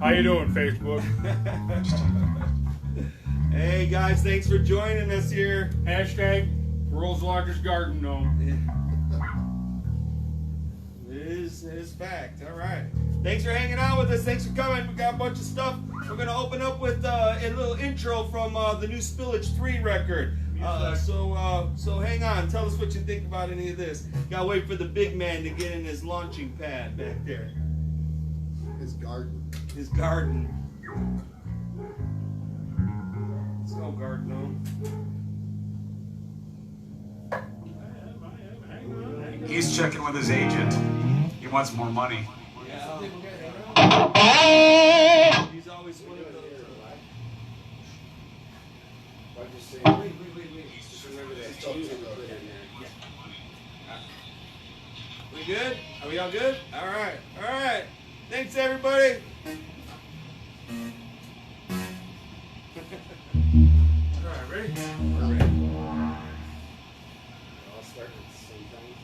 How you doing, Facebook? Hey guys, thanks for joining us here. Hashtag world's largest garden gnome. It is fact. All right. Thanks for hanging out with us. Thanks for coming. We got a bunch of stuff. We're going to open up with a little intro from the new Spillage 3 record. So hang on. Tell us what you think about any of this. Got to wait for the big man to get in his launching pad back there. His garden. His garden. Let's go, garden gnome. He's checking with his agent. He wants more money. Yeah. He's always one of those. Wait. Just remember that. We good? Are we all good? All right. Thanks, everybody. All right, ready? We're ready. I'll start at the same time.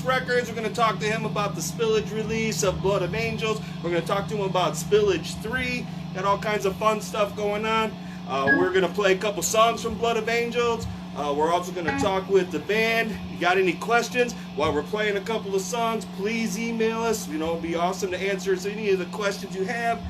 Records. We're going to talk to him about the Spillage release of Blood of Angels. We're going to talk to him about Spillage 3. Got all kinds of fun stuff going on. We're going to play a couple songs from Blood of Angels. We're also going to talk with the band. You got any questions while we're playing a couple of songs, please email us. You know, it'd be awesome to answer any of the questions you have.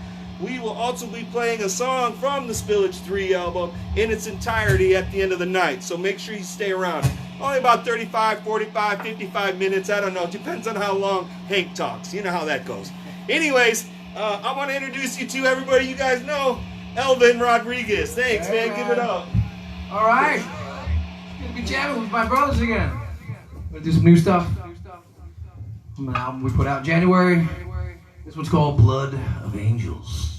We will also be playing a song from the Spillage 3 album in its entirety at the end of the night. So make sure you stay around. Only about 35, 45, 55 minutes. I don't know. Depends on how long Henk talks. You know how that goes. Anyways, I want to introduce you to everybody you guys know. Elvin Rodriguez. Thanks, man. Give it up. All right. It's good to be jamming with my brothers again. We're gonna do some new stuff. From an album we put out in January. This one's called Blood of Angels.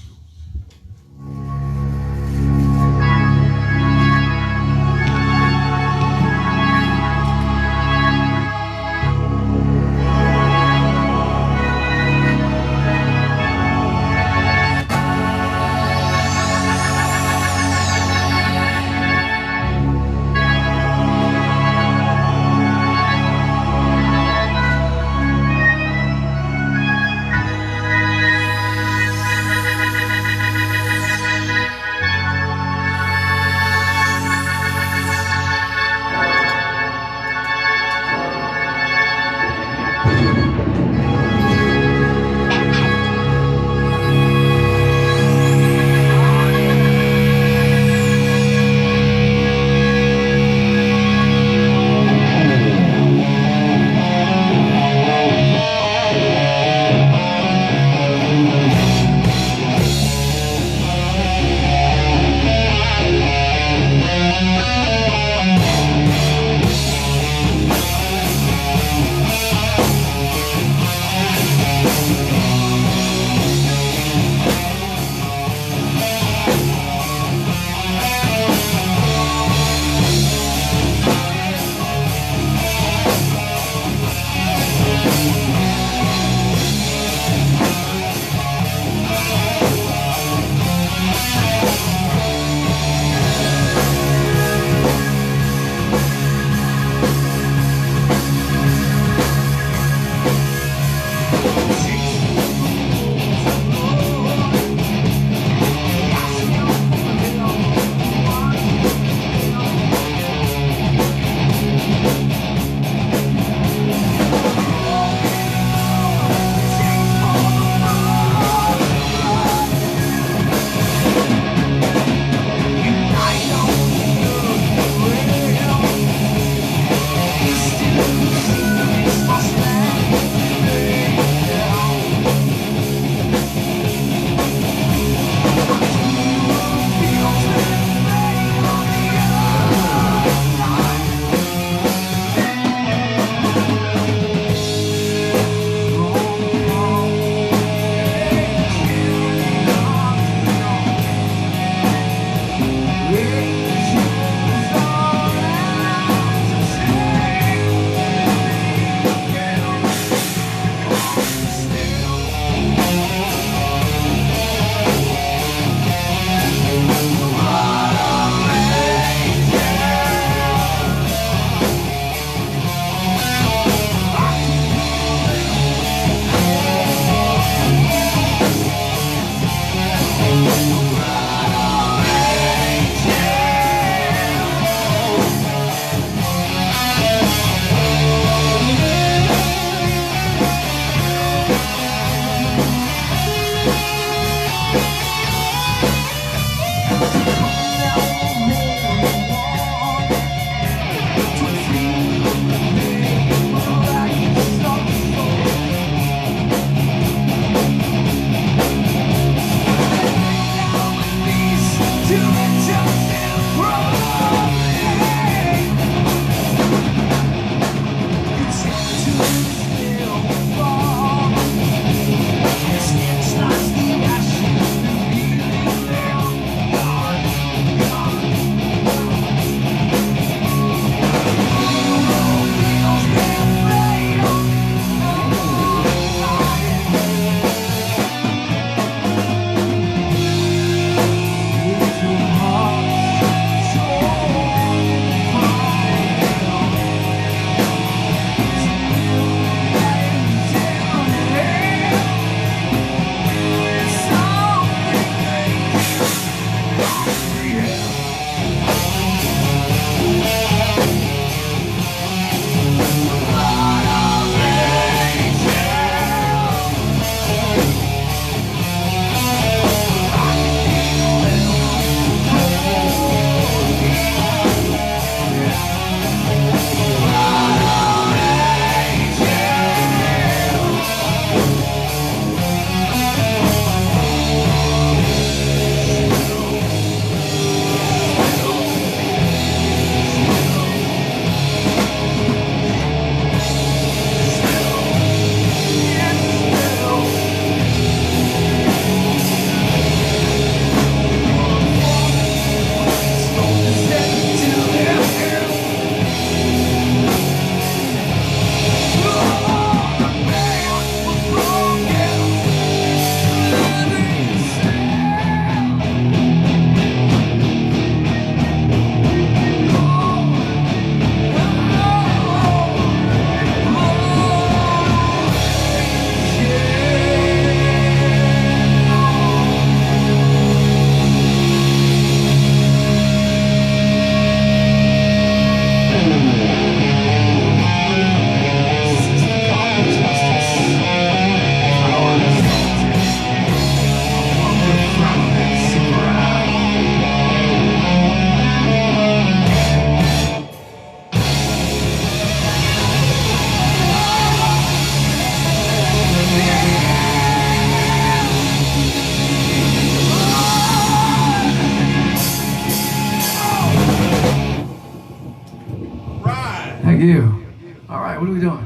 Thank you. All right, what are we doing?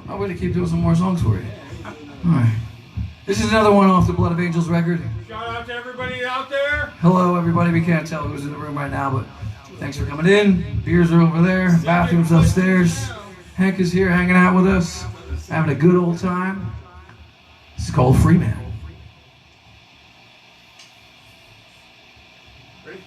I'm going to keep doing some more songs for you. All right. This is another one off the Blood of Angels record. Shout out to everybody out there. Hello, everybody. We can't tell who's in the room right now, but thanks for coming in. Beers are over there. Bathrooms upstairs. Henk is here hanging out with us, having a good old time. It's called Free Man. Ready?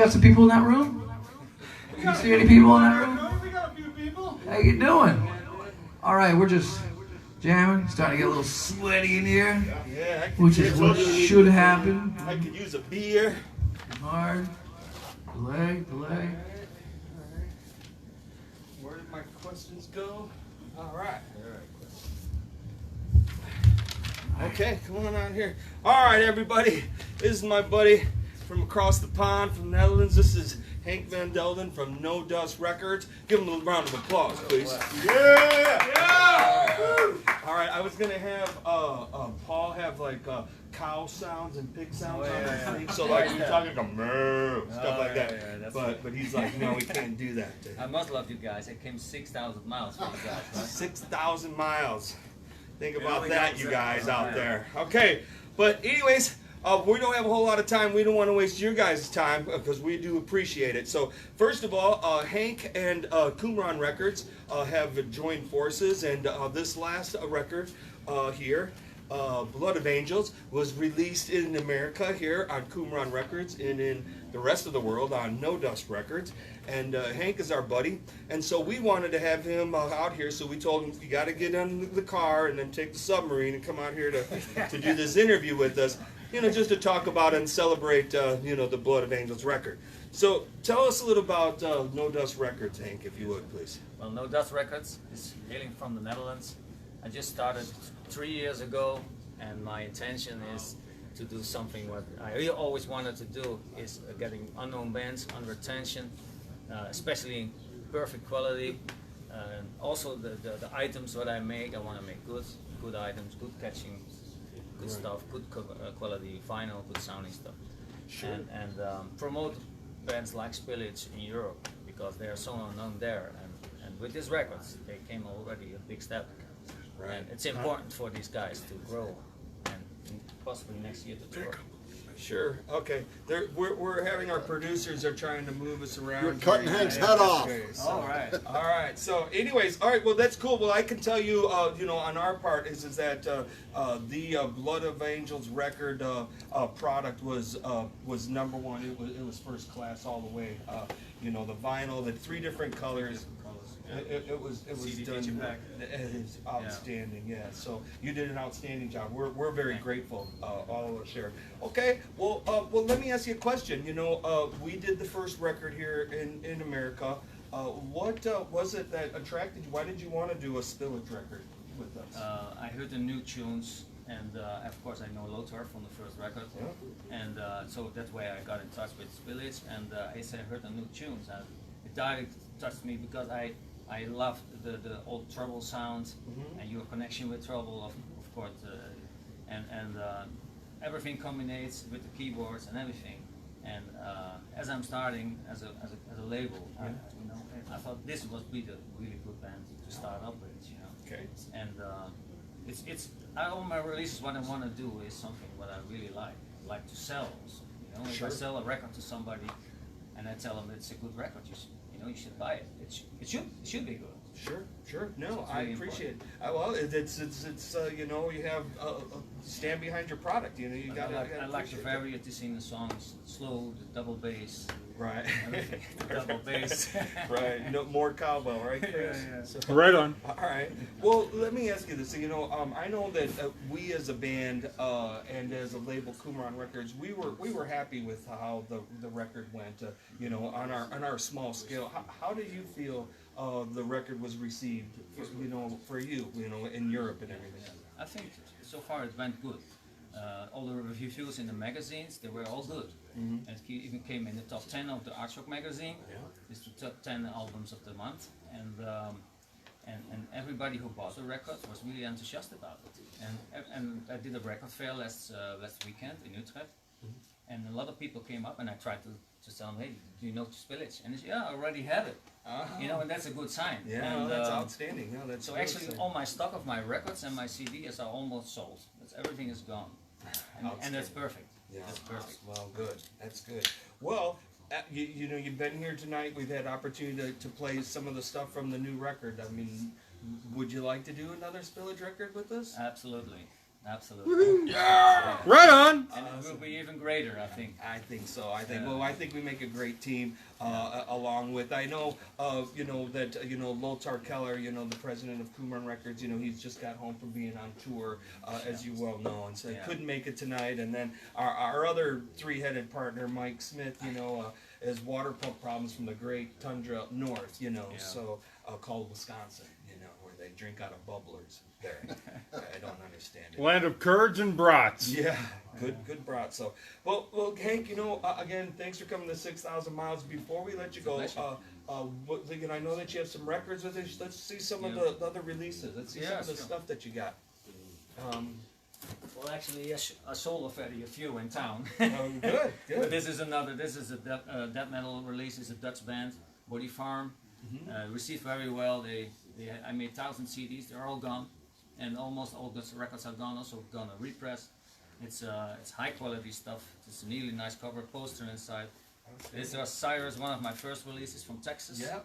got some people in that room? You see any people in that room? We got a few people. How you doing? All right, we're just jamming. Starting to get a little sweaty in here, Yeah, which is what should happen. I could use a beer. Hard. Delay. Where did my questions go? All right. Okay, come on out here. All right, everybody. This is my buddy from across the pond from the Netherlands. This is Henk van Delden from No Dust Records. Give him a little round of applause, please. Yeah! All right, I was gonna have Paul have like cow sounds and pig sounds on the thing, so like you're talking like moo, stuff like that. But he's like, no, we can't do that. I must love you guys. I came 6,000 miles for you guys, right? 6,000 miles. Think about that, you guys out there. Okay, but anyways, we don't have a whole lot of time. We don't want to waste your guys' time because we do appreciate it. So first of all, Henk and Qumran Records have joined forces, and this last record here, Blood of Angels, was released in America here on Qumran Records and in the rest of the world on No Dust Records. And Henk is our buddy, and so we wanted to have him out here, so we told him, you got to get in the car and then take the submarine and come out here to do this interview with us, you know, just to talk about and celebrate, you know, the Blood of Angels record. So tell us a little about No Dust Records, Henk, if you would, please. Well, No Dust Records is hailing from the Netherlands. I just started 3 years ago, and my intention is to do something what I really always wanted to do, is getting unknown bands under attention, especially perfect quality. Also the items that I make, I want to make good items, good catching, good stuff, good quality vinyl, good sounding stuff. Sure. And promote bands like Spillage in Europe, because they are so unknown there. And with these records, they came already a big step. Right. And it's important for these guys to grow and possibly next year to tour. Sure. Okay. We're having our producers are trying to move us around. You're cutting here. Hank's head off. All right. All right. So, anyways, all right. Well, that's cool. Well, I can tell you, you know, on our part is that the Blood of Angels record product was #1. It was first class all the way. You know, the vinyl, the 3 different colors. It was CD done. feature pack. It is outstanding. Yeah. So you did an outstanding job. We're very grateful. All of us here. Okay. Well, let me ask you a question. You know, we did the first record here in America. What was it that attracted you? Why did you want to do a Spillage record with us? I heard the new tunes, and of course I know Lothar from the first record, and so that's why I got in touch with Spillage, and I said I heard the new tunes, and it directly touched me because I loved the old Trouble sound, and your connection with Trouble, of course, and everything combines with the keyboards and everything. And as I'm starting as a label, you know, I thought this would be the really good band to start up with, you know. Okay. And all my releases, what I want to do is something what I really like to sell. Also, you know, if I sell a record to somebody, and I tell them it's a good record, you should buy it. It should be good. Sure. No, It's I really appreciate it. Well, it's you know, you have stand behind your product. You know, you got. I like the variety in the songs, slow, the double bass, Right. everything, the double bass. Right. No more cowbell, right, Chris? Yeah. So, Right on. all right. Well, let me ask you this. You know, I know that we as a band and as a label, Qumran Records, we were happy with how the record went. You know, on our small scale. How do you feel the record was received? You know, for you know, in Europe and everything. I think so far it went good. All the reviews in the magazines, they were all good. And it even came in the top 10 of the Art Shock magazine. It's the top 10 albums of the month, and everybody who bought the record was really enthusiastic about it. And I did a record fair last weekend in Utrecht, and a lot of people came up, and I tried to tell them, hey, do you know Spillage? And they said, yeah, I already have it. You know, and that's a good sign. Yeah, and, that's outstanding. Yeah, that's so really actually, all my stock of my records and my CDs are almost sold. Everything is gone, and that's perfect. Yeah, That's perfect. Well, good. That's good. Well, you know, you've been here tonight. We've had opportunity to play some of the stuff from the new record. I mean, would you like to do another Spillage record with us? Absolutely. Absolutely. Right on. And it will be even greater, I think. I think so. I think we make a great team. Along with, I know, Lothar Keller, the president of Qumran Records, he's just got home from being on tour, as you well know, and so he couldn't make it tonight. And then our other three-headed partner, Mike Smith, has water pump problems from the great tundra up north, so called Wisconsin, where they drink out of bubblers. There, I don't understand it. Land of curds and brats. Yeah, good brat. So, well, Henk, again, thanks for coming to 6,000 miles. Before we let you go, I know that you have some records with us. Let's see some of the other releases. Let's see some of the stuff that you got. Well, actually, I sold already a few in town. Good. But this is a death metal release. It's a Dutch band, Body Farm. Received very well. I made 1,000 CDs. They're all gone. And almost all the records are gone, also gone a repress. It's high quality stuff. It's a really nice cover, poster inside. This was Cyrus, one of my first releases from Texas. Yeah.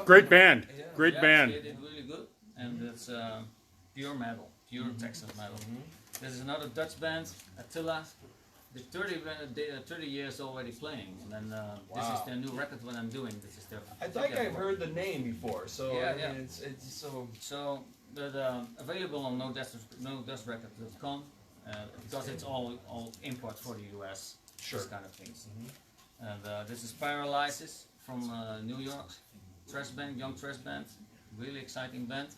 Great band. Yeah. Great band. They did really good, and it's pure metal, pure Texas metal. This is another Dutch band, Attila. They're 30 years already playing, and then this is their new record. What I'm doing, this is their. I think I've heard the name before, so Yeah, I mean, yeah. it's so. So, but available on nodustrecord.com because it's all import for the US. Sure. This kind of things. And this is Paralysis from New York, young trash band, really exciting band.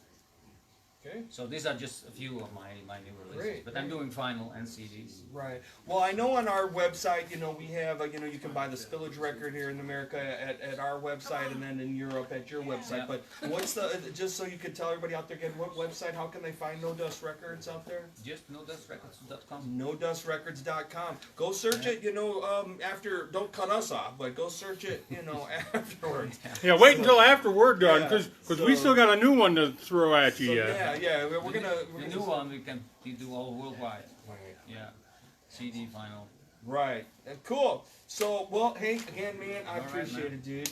Okay. So these are just a few of my new releases, Great, but I'm doing vinyl and CDs. Right. Well, I know on our website, we have, you can buy the Spillage record here in America at our website, and then in Europe at your website. Yeah. But what's just so you could tell everybody out there again, what website? How can they find No Dust Records out there? Just nodustrecords.com. NoDustRecords.com. Go search it. After. Don't cut us off, but go search it. Afterwards. Yeah, wait until after we're done, Yeah, because we still got a new one to throw at you. Yeah, we're gonna. The new one we do all worldwide. Yeah, CD, vinyl. Right. Cool. So, well, Henk, again, man, I All right, appreciate man. it, dude.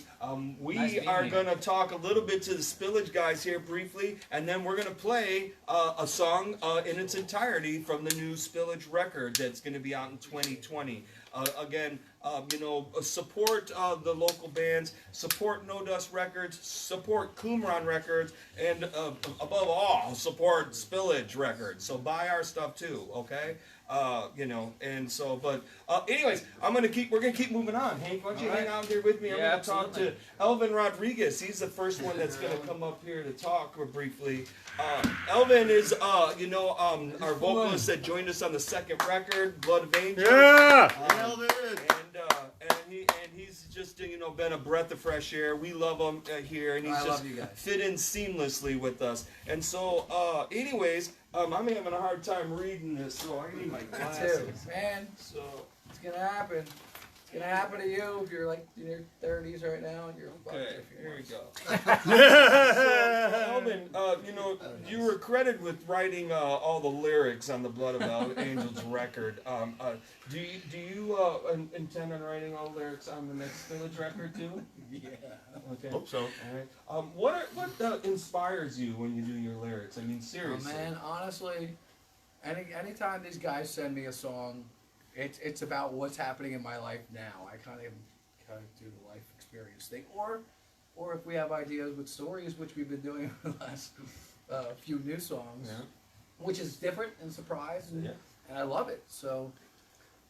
We Nice meeting are you. going to talk a little bit to the Spillage guys here briefly, and then we're going to play a song in its entirety from the new Spillage record that's going to be out in 2020. Again, support the local bands, support No Dust Records, support Qumran Records, and above all, support Spillage Records. So buy our stuff too, okay? And so, but anyways, we're gonna keep moving on. Hank, why don't you hang out here with me? I'm gonna talk to Elvin Rodriguez. He's the first one that's gonna come up here to talk briefly. Elvin is, our vocalist that joined us on the second record, Blood of Angels. Yeah. And he's just been a breath of fresh air. We love him here, and he's just fit in seamlessly with us. And so, anyways, I'm having a hard time reading this, so I need my glasses. Man, So, it's gonna happen. It's gonna happen to you if you're like in your 30s right now and you're okay, fucked. here we go. Elvin, you were credited with writing all the lyrics on the Blood of Angels record. Do you intend on writing all the lyrics on the next Spillage record too? Yeah. Okay. Hope so. All right. What inspires you when you do your lyrics? I mean, Oh, seriously. man, honestly, anytime these guys send me a song, it's about what's happening in my life now. I kind of do the life experience thing, or if we have ideas with stories, which we've been doing for the last few new songs, which is different and surprise, and I love it. So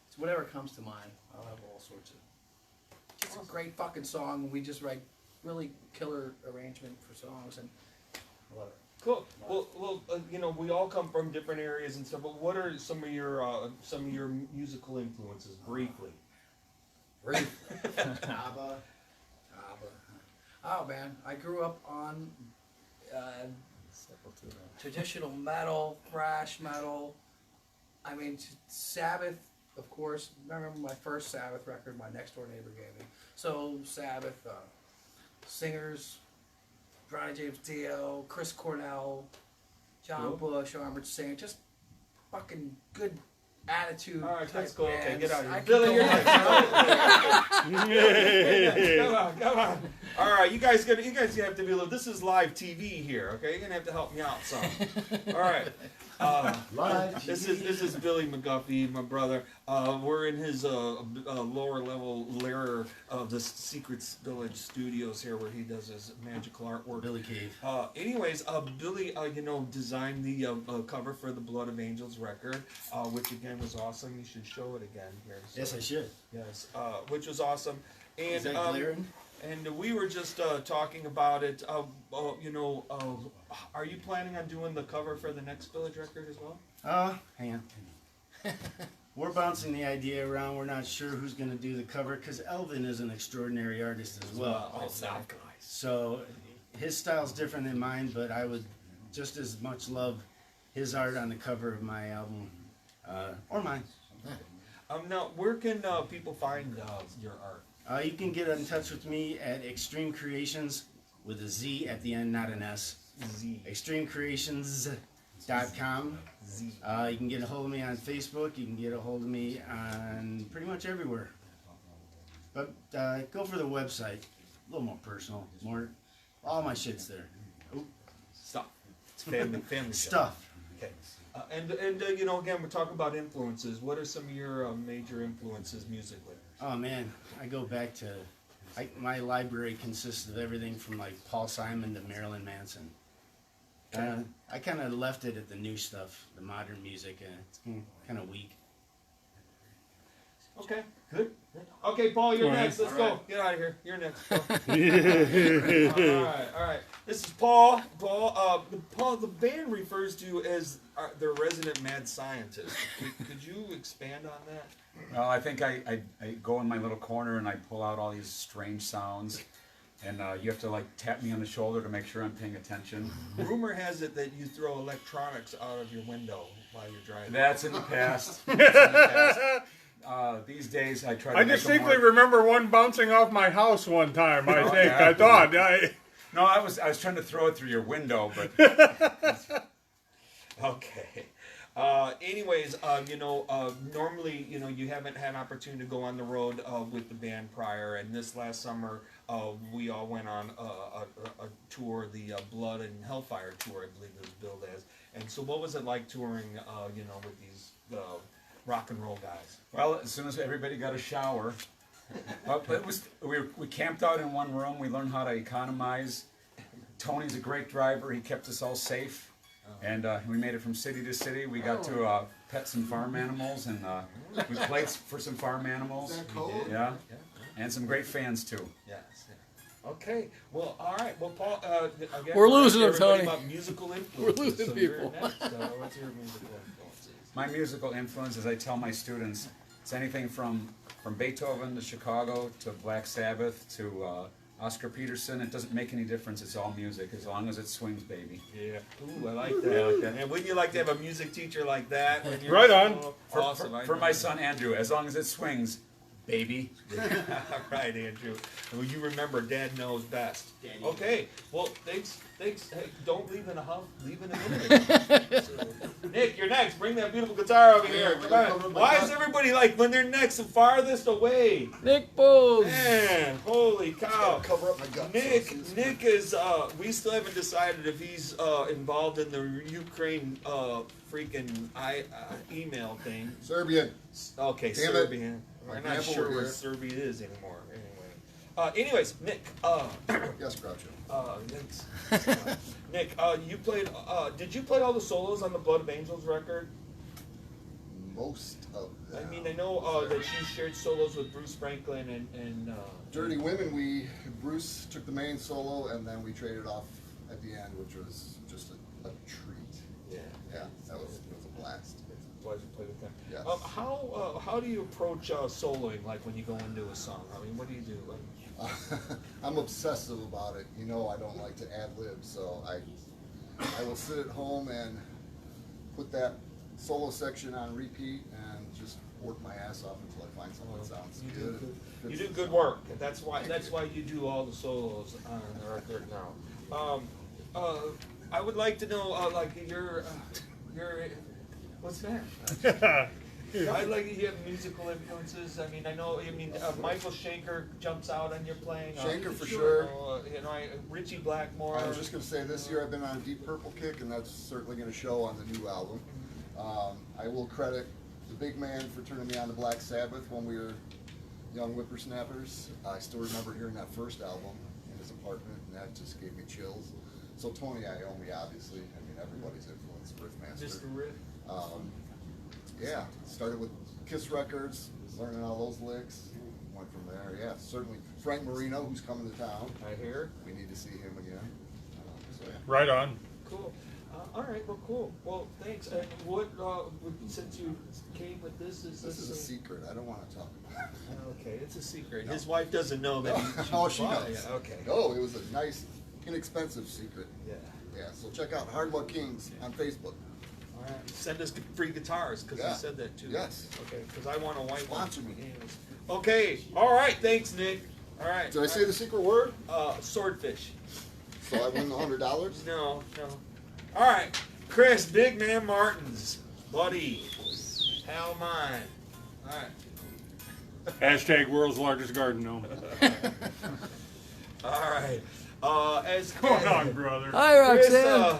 it's whatever comes to mind. I'll have all sorts of. It's a great fucking song. We just write really killer arrangement for songs, and I love it. Cool. Well, we all come from different areas and stuff. But what are some of your musical influences, briefly? ABBA. Oh man, I grew up on traditional metal, thrash metal. I mean, Sabbath, of course. I remember my first Sabbath record my next door neighbor gave me. So Sabbath, singers, Ronnie James Dio, Chris Cornell, John Bush, Armored Saint, just fucking good attitude. All right, that's type cool. Okay, bands. get out of I here. could Billy, go you're on. Come on. All right, you guys have to be a little. This is live TV here, okay? You're gonna have to help me out some. All right. Live. This is Billy McGuffey, my brother. We're in his lower level lair of the Secret Spillage Studios here, where he does his magical artwork. Billy Cave. Anyways, Billy, designed the cover for the Blood of Angels record, which again was awesome. You should show it again here. So, Yes, I should. yes, which was awesome. And Is that glaring? and we were just talking about it. Are you planning on doing the cover for the next Spillage record as well? Hang on. We're bouncing the idea around. We're not sure who's going to do the cover because Elvin is an extraordinary artist as well. Exactly. So his style's different than mine, but I would just as much love his art on the cover of my album, or mine. Now, where can people find your art? You can get in touch with me at Extreme Creations with a Z at the end, not an S. Z. ExtremeCreations.com. Z. You can get a hold of me on Facebook. You can get a hold of me on pretty much everywhere. But go for the website. A little more personal. All my shit's there. Stuff. It's family show. Stuff. Okay. And again, we're talking about influences. What are some of your major influences musically? Oh man, I go back to my library consists of everything from like Paul Simon to Marilyn Manson. I kind of left it at the new stuff, the modern music, and it's kind of weak. Okay, good. Okay, Paul, you're All right. next. Let's All go. right. Get out of here. You're next. Go. all right. This is Paul. Paul, the band refers to you as their resident mad scientist. Could you expand on that? Well, I think I go in my little corner and I pull out all these strange sounds, and you have to like tap me on the shoulder to make sure I'm paying attention. Rumor has it that you throw electronics out of your window while you're driving. That's in the past. That's in the past. These days, I try to I make distinctly them more... remember one bouncing off my house one time. I think yeah. I thought. No, I was trying to throw it through your window, but Okay. Anyways, normally, you haven't had an opportunity to go on the road with the band prior, and this last summer, we all went on a tour, the Blood and Hellfire tour, I believe it was billed as. And so, what was it like touring, with these rock and roll guys? well, as soon as everybody got a shower, it was we camped out in one room. We learned how to economize. Tony's a great driver. He kept us all safe. And we made it from city to city. We got to pet some farm animals, and we played for some farm animals. Is that cool? Yeah, and some great fans too. Yes. Okay. Well, all right. Well, Paul, again, We're losing them, everybody Tony. About musical influences. We're losing So people. you're next. What's your musical influences? My musical influence, as I tell my students, it's anything from Beethoven to Chicago to Black Sabbath to Oscar Peterson. It doesn't make any difference. It's all music, as long as it swings, baby. Yeah. Ooh, I like that. And wouldn't you like to have a music teacher like that? When you're Right on. Awesome. For my son Andrew, as long as it swings, baby. All right, Andrew. Well, you remember, Dad knows best. Okay. Well, thanks. Hey, don't leave in a huff. Leave in a minute. Nick, you're next. Bring that beautiful guitar over here. Come on. Why is everybody like when they're next and farthest away? Nick Bose. Man, holy cow. Cover up my guts. Nick is, we still haven't decided if he's involved in the Ukraine freaking email thing. Serbian. Okay, Damn it. Serbian. We're My not grandpa sure over where here. Serbia is anymore. Anyways, Nick, Yes, Groucho. Nick, you played, did you play all the solos on the Blood of Angels record? Most of them. I mean, I know that you shared solos with Bruce Franklin and Dirty Women, Bruce took the main solo, and then we traded off at the end, which was just a treat. Yeah. Yeah, it was a blast. It's a pleasure to play with them. Yes. How do you approach soloing, like when you go into a song? I mean, what do you do? Like, I'm obsessive about it. You know, I don't like to ad-lib, so I will sit at home and put that solo section on repeat and just work my ass off until I find something that sounds good. You do good work. That's why you do all the solos on the record now. I would like to know, like your what's that? I like you have musical influences. I mean, I know. I mean, Michael Schenker jumps out on your playing. Schenker for sure. You know, Richie Blackmore. I was just gonna say this year I've been on a Deep Purple kick, and that's certainly gonna show on the new album. I will credit the big man for turning me on to Black Sabbath when we were young whippersnappers. I still remember hearing that first album in his apartment, and that just gave me chills. So Tony Iommi, obviously. I mean, everybody's influenced Riffmaster. Just the riff. Yeah, started with Kiss Records, learning all those licks. Went from there. Yeah, certainly Frank Marino, who's coming to town. I hear. We need to see him again. So yeah. Right on. Cool. All right. Well, cool. Well, thanks. And since you came with this, This is a secret. I don't want to talk about it. Okay, it's a secret. His wife doesn't know that. Oh, she knows. Yeah, okay. No, it was a nice, inexpensive secret. Yeah. Yeah, so check out Hard Luck Kings on Facebook. All right. Send us free guitars because Yeah. he said that too. Yes. Okay. Because I want a white one. Sponsor me. Okay. All right. Thanks, Nick. All right. Did I say the secret word? Swordfish. So I win the $100? No. All right. Chris, Bigman Martins, buddy, pal of mine. All right. Hashtag world's largest garden gnome. All right. What's going on, brother? Hi, Roxanne.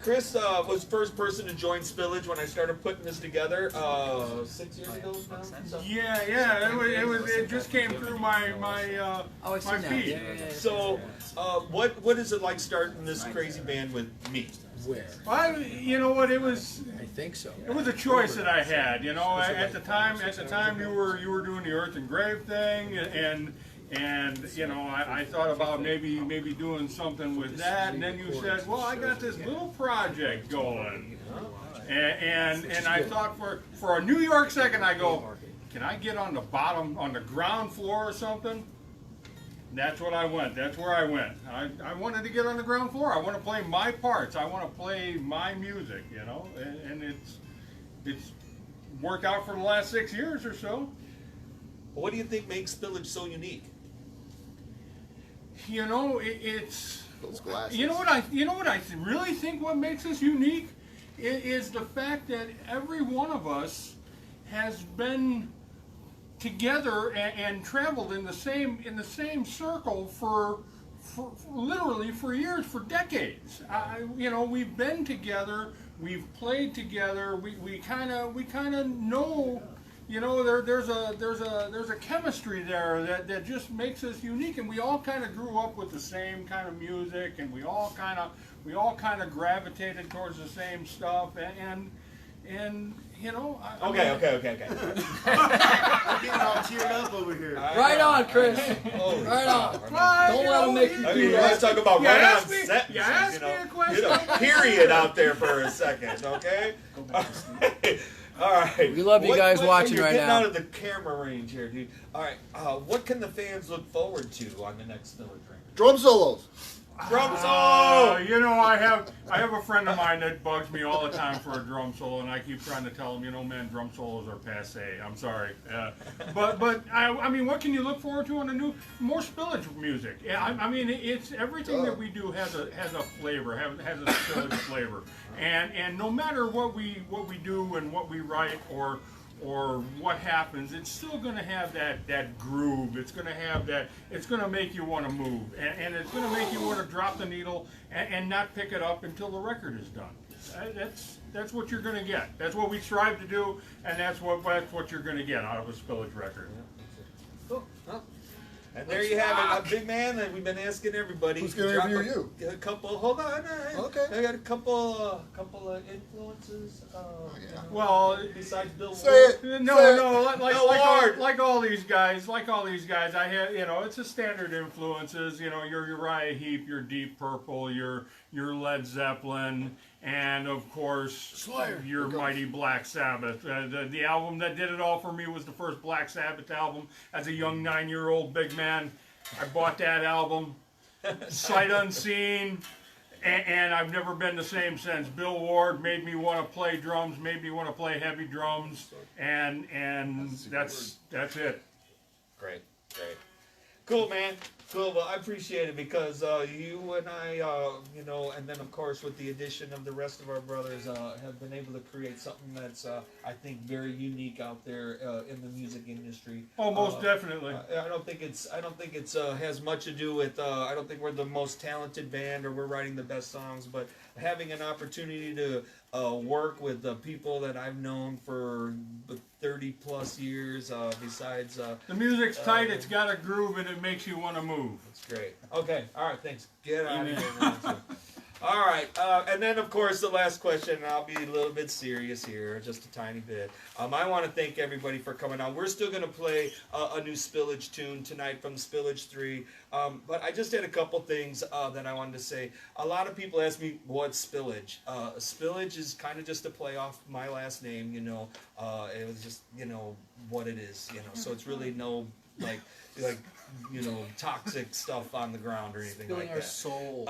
Chris was the first person to join Spillage when I started putting this together 6 years ago now. So, Yeah. It just came through my feed. so what is it like starting this crazy band with me? Well, you know what? It was I think so. It was a choice that I had. You know, at the time you were doing the Earth and Grave thing, and you know, I thought about maybe doing something with that, and then you said, well, I got this little project going, and I thought for a New York second, I go, can I get on the ground floor or something? That's what I went. That's where I went. I wanted to get on the ground floor. I want to play my parts. I want to play my music, you know, and it's worked out for the last 6 years or so. What do you think makes Spillage so unique? You know, it's Those glasses. you know what I really think what makes us unique is the fact that every one of us has been together and traveled in the same circle for literally for years, for decades. You know, we've been together, we've played together. We kind of know. You know, there's a chemistry there that just makes us unique, and we all kind of grew up with the same kind of music, and we all kind of gravitated towards the same stuff, and you know. Okay. I'm getting all teared up over here. Right on, Chris. Right on. Don't let him make you I do mean, that. let's talk about You right on asked me- sentences. you asked me a question. Get a period out there for a second, okay? All right. We love you guys watching you're right getting now. out of the camera range here, dude. All right. What can the fans look forward to on the next Spillage record? Drum solos. Drum solo. You know, I have a friend of mine that bugs me all the time for a drum solo, and I keep trying to tell him, you know, man, drum solos are passé. I'm sorry, but I mean, what can you look forward to on the more Spillage music? Yeah, I mean, it's everything that we do has a flavor, has a Spillage flavor, and no matter what we do and what we write or what happens, it's still going to have that groove. It's going to have that. It's going to make you want to move, and it's going to make you want to drop the needle and not pick it up until the record is done. That's what you're going to get. That's what we strive to do, and that's what you're going to get out of a Spillage record. Cool. Well, and there you have it, big man. And we've been asking everybody. Who's going to drop interview you? A couple. Hold on. Okay. I got a couple of influences. Yeah. Well, besides Bill Say Ward. it. no, Lord. like all these guys, I have, you know, it's a standard influences. You know, your Uriah Heep, your Deep Purple, your Led Zeppelin, and of course your mighty Black Sabbath. The album that did it all for me was the first Black Sabbath album. As a young 9-year-old big man, I bought that album, sight unseen. And I've never been the same since. Bill Ward made me want to play drums, made me want to play heavy drums, and that's it. Great. Cool, man. Cool. Well, I appreciate it because you and I, you know, and then of course with the addition of the rest of our brothers, have been able to create something that's, I think, very unique out there in the music industry. Oh, most definitely. I don't think it's has much to do with. I don't think we're the most talented band or we're writing the best songs, but having an opportunity to work with the people that I've known for 30 plus years. Besides, the music's tight. It's got a groove, and it makes you want to move. that's great. Okay, all right, thanks. Get out of here. All right, and then of course the last question, and I'll be a little bit serious here, just a tiny bit. I want to thank everybody for coming on. We're still going to play a new Spillage tune tonight from Spillage 3, but I just had a couple things that I wanted to say. A lot of people ask me, what's Spillage? Spillage is kind of just a play off my last name, you know. It was just, you know, what it is, you know. So it's really no, like you know, toxic stuff on the ground or anything like that. Soul.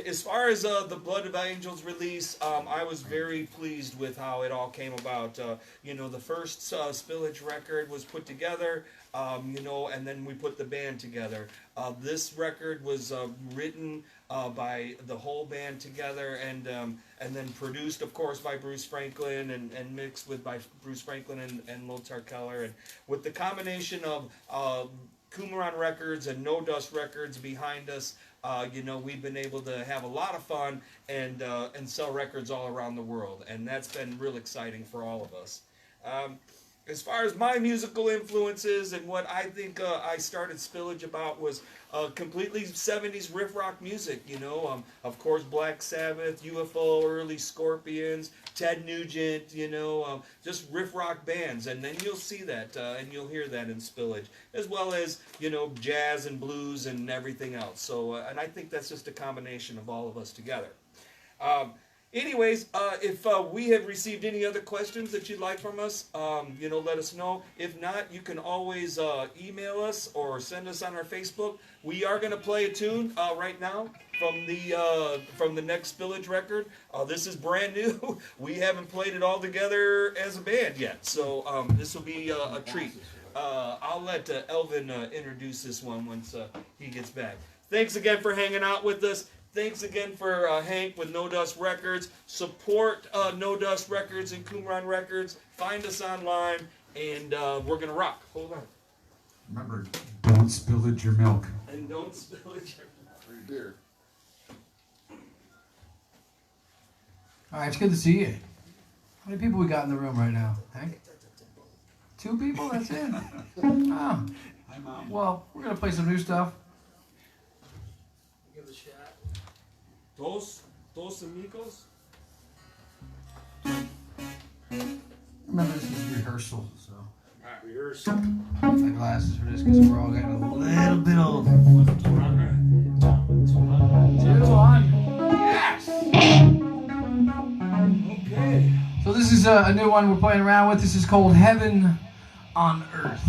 As far as the Blood of Angels release, I was very pleased with how it all came about. You know, the first Spillage record was put together, you know, and then we put the band together. This record was written by the whole band together, and then produced, of course, by Bruce Franklin and mixed with by Bruce Franklin and Lothar Keller, and with the combination of Qumran Records and No Dust Records behind us. You know, we've been able to have a lot of fun and sell records all around the world, and that's been real exciting for all of us. As far as my musical influences and what I think I started Spillage about was completely 70s riff rock music, you know. Of course, Black Sabbath, UFO, early Scorpions, Ted Nugent, you know, just riff rock bands. And then you'll see that and you'll hear that in Spillage, as well as, you know, jazz and blues and everything else. So, and I think that's just a combination of all of us together. Anyways, if we have received any other questions that you'd like from us, you know, let us know. If not, you can always email us or send us on our Facebook. We are going to play a tune right now from the next Spillage record. This is brand new. We haven't played it all together as a band yet, so this will be a treat. I'll let Elvin introduce this one once he gets back. Thanks again for hanging out with us. Thanks again for Henk with No Dust Records. Support No Dust Records and Qumran Records. Find us online, and we're going to rock. Hold on. Remember, don't spillage your milk. And don't spill it. Free beer. All right, it's good to see you. How many people we got in the room right now, Hank? 2 people? That's it? Oh. Hi, Mom. Well, we're going to play some new stuff. Give it a shot. Dos amigos. Remember, this is rehearsal, so. Alright, rehearsal. My glasses for this because we're all getting a little bit older. 2 on. Yes! Okay. So this is a new one we're playing around with. This is called Heaven on Earth.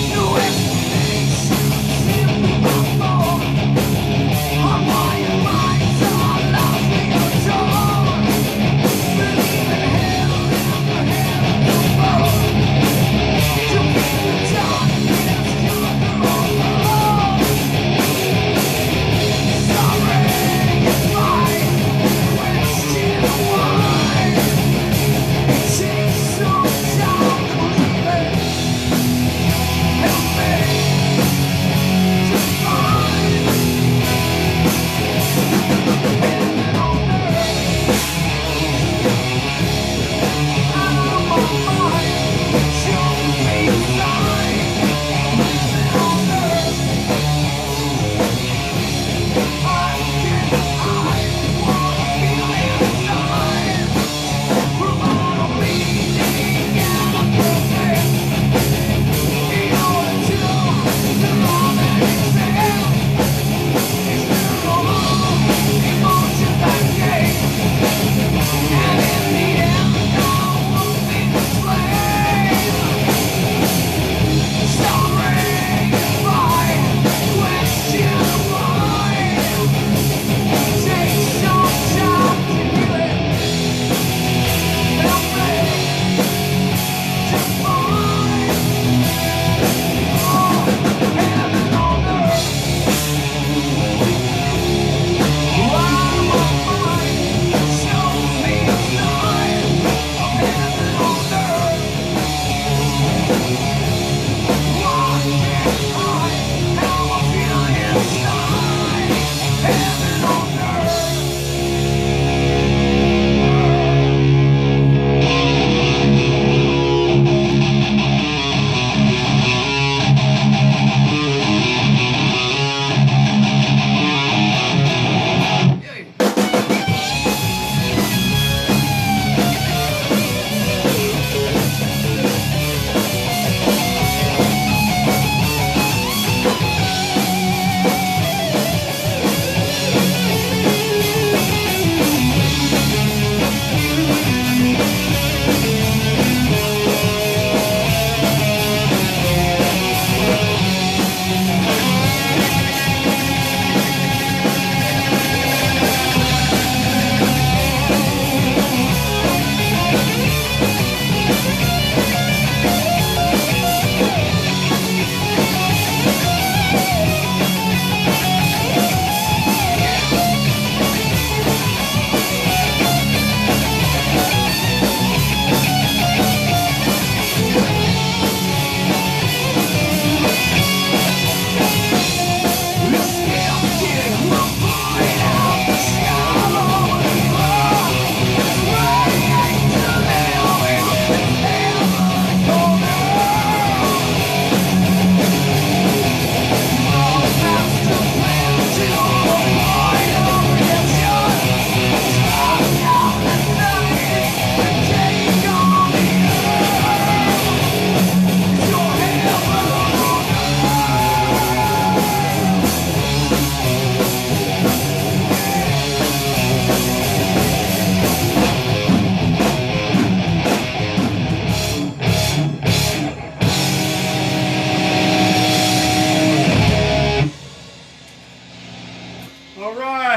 No explanation.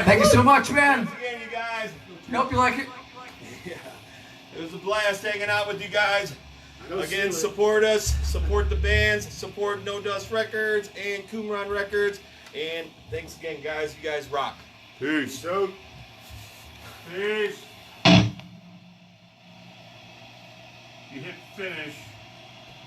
Thank you so much, man. Thanks again, you guys. Hope you like it. Yeah. It was a blast hanging out with you guys. Go Again, Steelers. support us, support the bands, support No Dust Records and Qumran Records. And thanks again, guys. You guys rock. Peace. So, Peace. You hit finish.